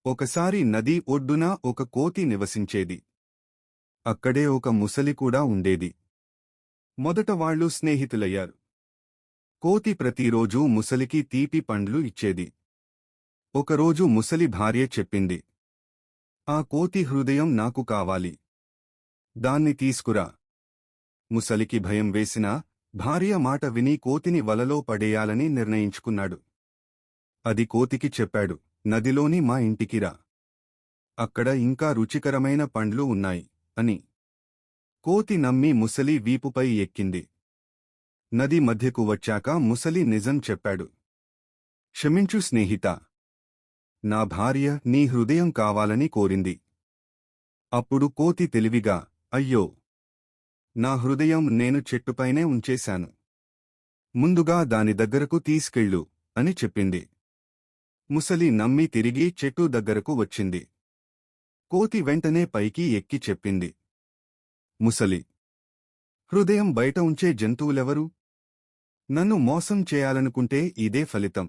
ఒకసారి నది ఒడ్డున ఒక కోతి నివసించేది. అక్కడే ఒక ముసలి కూడా ఉండేది. మొదట వాళ్ళు స్నేహితులయ్యారు. కోతి ప్రతిరోజూ ముసలికి తీపి పండ్లు ఇచ్చేది. ఒకరోజు ముసలి భార్య చెప్పింది, "ఆ కోతి హృదయం నాకు కావాలి. దాన్ని తీసుకురా." ముసలికి భయం వేసినా భార్య మాట విని కోతిని వలలో పడేయాలని నిర్ణయించుకున్నాడు. అది కోతికి చెప్పాడు, "నదిలోని మా ఇంటికి రా. అక్కడ ఇంకా రుచికరమైన పండ్లు ఉన్నాయి" అని. కోతి నమ్మి ముసలి వీపుపై ఎక్కింది. నది మధ్యకు వచ్చాక ముసలి నిజం చెప్పాడు. "క్షమించు స్నేహితా. నా భార్య నీ హృదయం కావాలని కోరింది." అప్పుడు కోతి తెలివిగా, "అయ్యో! నా హృదయం నేను చెట్టుపైనే ఉంచేశాను. ముందుగా దాని దగ్గరకు తీసుకెళ్ళు" అని చెప్పింది. ముసలి నమ్మి తిరిగి చెట్టు దగ్గరకు వచ్చింది. కోతి వెంటనే పైకి ఎక్కి చెప్పింది, "ముసలి, హృదయం బయట ఉంచే జంతువులెవరు? నన్ను మోసం చేయాలనుకుంటే ఇదే ఫలితం."